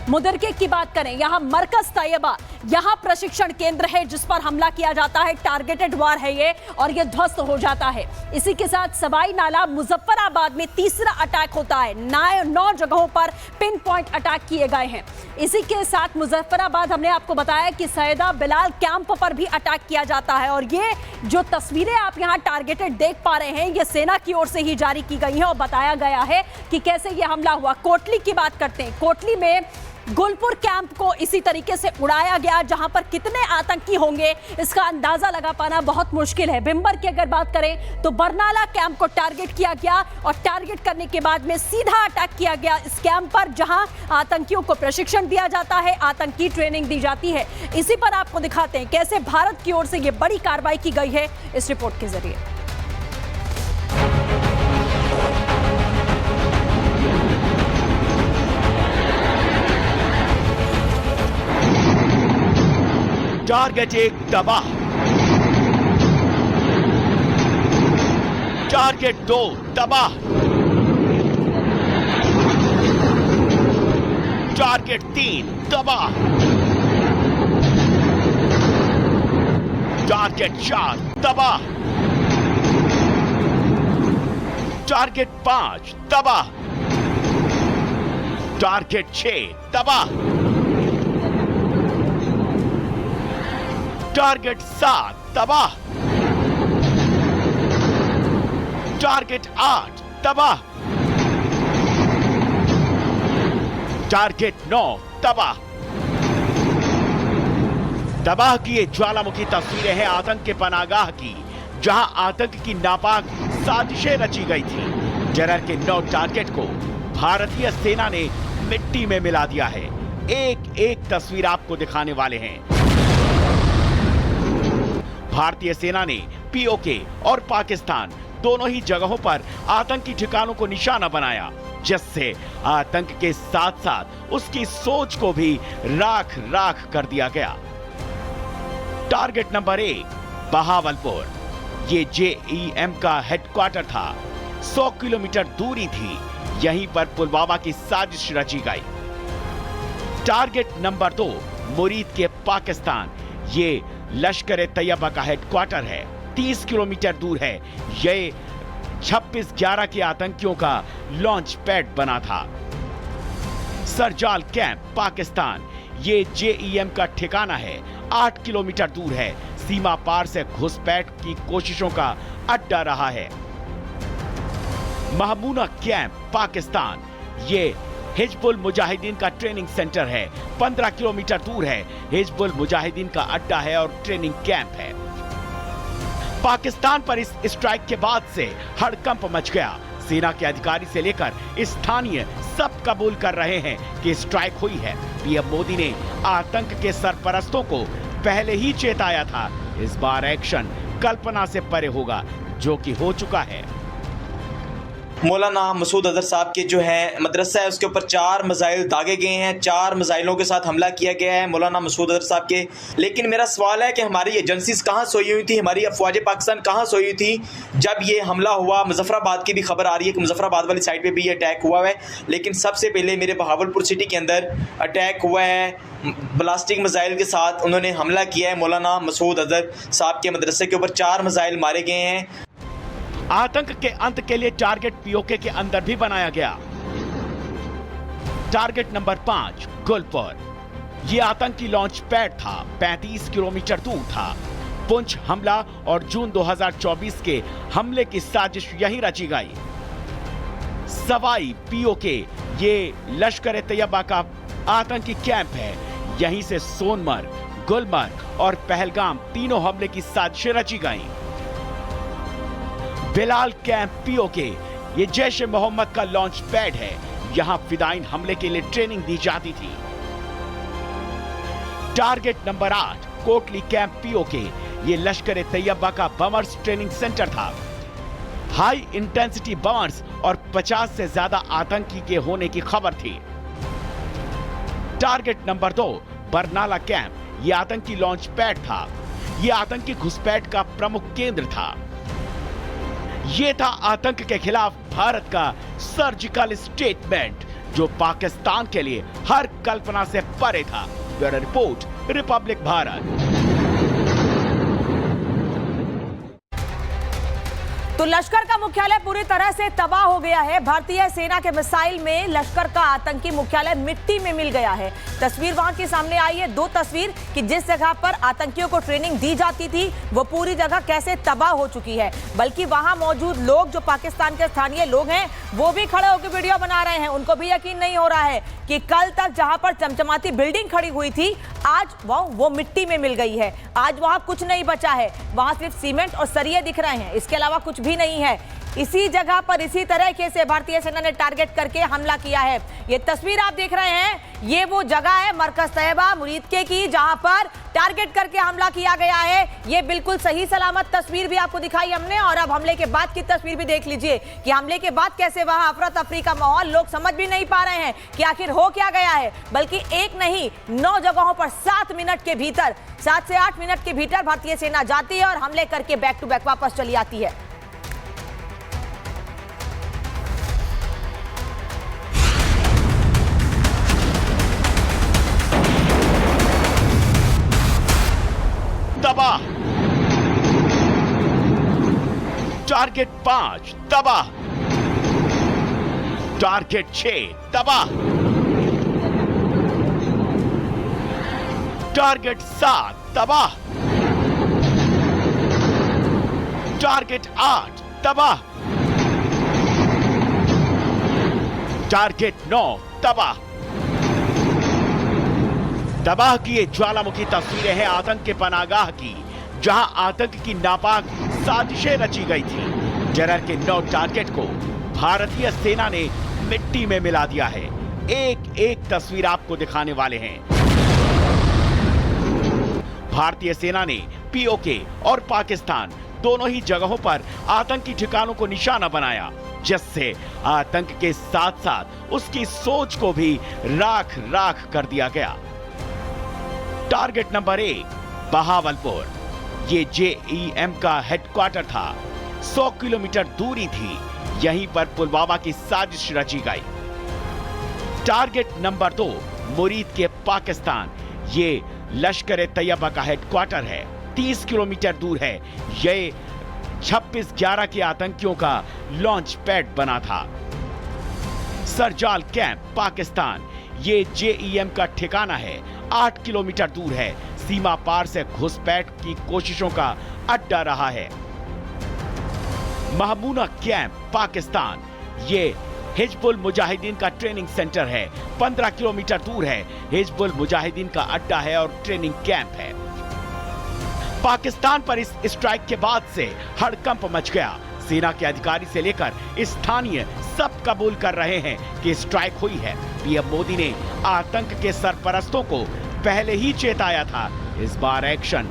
मुदरके की बात करें, यहाँ मरकज तैयबा, यहाँ प्रशिक्षण केंद्र है जिस पर हमला किया जाता है। टारगेटेड वार है ये और ये ध्वस्त हो जाता है। इसी के साथ सवाई नाला मुजफ्फराबाद में तीसरा अटैक होता है। 9 जगहों पर पिन पॉइंट अटैक किए गए हैं। इसी के साथ मुजफ्फराबाद, हमने आपको बताया कि सैयदा बिलाल कैंप पर भी अटैक किया जाता है। और ये जो तस्वीरें आप यहाँ टारगेटेड देख पा रहे हैं, ये सेना की ओर से ही जारी की गई है और बताया गया है कि कैसे ये हमला हुआ। कोटली की बात करते हैं। कोटली में गुलपुर कैंप को इसी तरीके से उड़ाया गया, जहां पर कितने आतंकी होंगे इसका अंदाजा लगा पाना बहुत मुश्किल है। भिंबर की अगर बात करें तो बरनाला कैंप को टारगेट किया गया और टारगेट करने के बाद में सीधा अटैक किया गया इस कैंप पर, जहां आतंकियों को प्रशिक्षण दिया जाता है, आतंकी ट्रेनिंग दी जाती है। इसी पर आपको दिखाते हैं कैसे भारत की ओर से यह बड़ी कार्रवाई की गई है इस रिपोर्ट के जरिए। टारगेट 1 तबाह, टारगेट 2 तबाह, टारगेट 3 तबाह, टारगेट 4 तबाह, टारगेट 5 तबाह, टारगेट 6 तबाह, टारगेट 7 तबाह, टारगेट 8 तबाह, टारगेट 9 तबाह। तबाह की ये ज्वालामुखी तस्वीरें हैं आतंक के पनागाह की, जहां आतंक की नापाक साजिशें रची गई थी। टेरर के 9 टारगेट को भारतीय सेना ने मिट्टी में मिला दिया है। एक एक तस्वीर आपको दिखाने वाले हैं। भारतीय सेना ने पीओके और पाकिस्तान दोनों ही जगहों पर आतंकी ठिकानों को निशाना बनाया, जिससे आतंक के साथ साथ उसकी सोच को भी राख राख कर दिया गया। टारगेट नंबर 1 बहावलपुर, ये जेईएम का हेडक्वार्टर था। 100 किलोमीटर दूरी थी, यहीं पर पुलवामा की साजिश रची गई। टारगेट नंबर 2 मुरीद के पाकिस्तान, ये लश्कर तैयबा का हेडक्वार्टर है। 30 किलोमीटर दूर है। यह 26/11 के आतंकियों का लॉन्च पैड बना था। सरजाल कैंप पाकिस्तान, ये जेईएम का ठिकाना है। 8 किलोमीटर दूर है। सीमा पार से घुसपैठ की कोशिशों का अड्डा रहा है। महमूना कैंप पाकिस्तान, ये हिजबुल मुजाहिदीन का ट्रेनिंग सेंटर है। 15 किलोमीटर दूर है। हिजबुल मुजाहिदीन का अड्डा है और ट्रेनिंग कैंप है। पाकिस्तान पर इस स्ट्राइक के बाद से हड़कंप मच गया। सेना के अधिकारी से लेकर स्थानीय सब कबूल कर रहे हैं कि स्ट्राइक हुई है। पीएम मोदी ने आतंक के सरपरस्तों को पहले ही चेताया था। इस बार एक्शन कल्पना से परे होगा, जो कि हो चुका है। मौलाना मसूद अजहर साहब के जो है मदरसा है, उसके ऊपर 4 मिसाइल दागे गए हैं। 4 मिसाइलों के साथ हमला किया गया है मौलाना मसूद अजहर साहब के। लेकिन मेरा सवाल है कि हमारी एजेंसीज कहाँ सोई हुई थी, हमारी अफवाज पाकिस्तान कहाँ सोई हुई थी जब ये हमला हुआ। मुजफ्फराबाद की भी खबर आ रही है कि मुजफ्फराबाद वाली साइड पे भी ये अटैक हुआ है। लेकिन सबसे पहले मेरे बहावलपुर सिटी के अंदर अटैक हुआ है। ब्लास्टिक मिसाइल के साथ उन्होंने हमला किया है। मौलाना मसूद अजहर साहब के मदरसे के ऊपर 4 मिसाइल मारे गए हैं। आतंक के अंत के लिए टारगेट पीओके के अंदर भी बनाया गया। टारगेट नंबर 5 गुलपुर, यह आतंकी लॉन्च पैड था। 35 किलोमीटर दूर था। पुंछ हमला और जून 2024 के हमले की साजिश यहीं रची गई। सवाई पीओके, ये लश्कर तैयबा का आतंकी कैंप है। यहीं से सोनमर्ग, गुलमर्ग और पहलगाम तीनों हमले की साजिशें रची गई। बिलाल कैंप पीओके, ये जैश ए मोहम्मद का लॉन्च पैड है। यहां फिदाइन हमले के लिए ट्रेनिंग दी जाती थी। Target number 8 Kotli camp PoK, ये लश्कर तैयबा का बमर्स ट्रेनिंग सेंटर था। हाई इंटेंसिटी बमर्स और 50 से ज्यादा आतंकी के होने की खबर थी। टारगेट नंबर 2 बरनाला कैंप, ये आतंकी लॉन्च पैड था। ये आतंकी घुसपैठ का प्रमुख केंद्र था। ये था आतंक के खिलाफ भारत का सर्जिकल स्टेटमेंट। जो पाकिस्तान के लिए हर कल्पना से परे था। Bureau report, Republic Bharat. तो लश्कर का मुख्यालय पूरी तरह से तबाह हो गया है। भारतीय सेना के मिसाइल में लश्कर का आतंकी मुख्यालय मिट्टी में मिल गया है। तस्वीर वहां के सामने आई है, दो तस्वीर कि जिस जगह पर आतंकियों को ट्रेनिंग दी जाती थी वो पूरी जगह कैसे तबाह हो चुकी है। बल्कि वहां मौजूद लोग जो पाकिस्तान के स्थानीय लोग हैं वो भी खड़े होकर वीडियो बना रहे हैं। उनको भी यकीन नहीं हो रहा है कि कल तक जहां पर चमचमाती बिल्डिंग खड़ी हुई थी आज वो मिट्टी में मिल गई है। आज वहां कुछ नहीं बचा है, वहां सिर्फ सीमेंट और सरिये दिख रहे हैं, इसके अलावा कुछ भी नहीं है। इसी जगह पर इसी तरीके से भारतीय सेना ने टारगेट करके हमला किया है। ये तस्वीर आप देख रहे हैं, ये वो जगह है मरकज तैयबा मुरीदके की जहां पर टारगेट करके हमला किया गया है। ये बिल्कुल सही सलामत तस्वीर भी आपको दिखाई हमने, और अब हमले के बाद की तस्वीर भी देख लीजिए कि हमले के बाद कैसे वहां अफरा तफरी का माहौल, लोग समझ भी नहीं पा रहे हैं कि आखिर हो क्या गया है। बल्कि एक नहीं 9 जगहों पर 7 मिनट के भीतर, 7 से 8 मिनट के भीतर भारतीय सेना जाती है और हमले करके बैक टू बैक वापस चली आती है। तबाह, टारगेट 5 तबाह, टारगेट 6 तबाह, टारगेट 7 तबाह, टारगेट 8 तबाह, टारगेट 9 तबाह। तबाह की ये ज्वालामुखी तस्वीरें हैं आतंक के पनागाह की, जहां आतंक की नापाक साजिशें रची गई थी। टेरर के 9 टारगेट को भारतीय सेना ने मिट्टी में मिला दिया है। एक एक तस्वीर आपको दिखाने वाले हैं। भारतीय सेना ने पीओके और पाकिस्तान दोनों ही जगहों पर आतंकी ठिकानों को निशाना बनाया, जिससे आतंक के साथ साथ उसकी सोच को भी राख राख कर दिया गया। टारगेट नंबर 1 बहावलपुर, ये जेईएम का हेडक्वार्टर था। 100 किलोमीटर दूरी थी, यहीं पर पुलवामा की साजिश रची गई। टारगेट नंबर 2 मुरीद के पाकिस्तान, ये लश्कर तैयबा का हेडक्वार्टर है, 30 किलोमीटर दूर है। ये 26/11 के आतंकियों का लॉन्च पैड बना था। सरजाल कैंप पाकिस्तान, ये जेईएम का ठिकाना है, 8 किलोमीटर दूर है। सीमा पार से घुसपैठ की कोशिशों का अड्डा रहा है। महमूना कैंप पाकिस्तान, ये हिजबुल मुजाहिदीन का ट्रेनिंग सेंटर है, 15 किलोमीटर दूर है। हिजबुल मुजाहिदीन का अड्डा है और ट्रेनिंग कैंप है। पाकिस्तान पर इस स्ट्राइक के बाद से हड़कंप मच गया। सेना के अधिकारी से लेकर स्थानीय सब कबूल कर रहे हैं कि स्ट्राइक हुई है। पीएम मोदी ने आतंक के सरपरस्तों को पहले ही चेताया था। इस बार एक्शन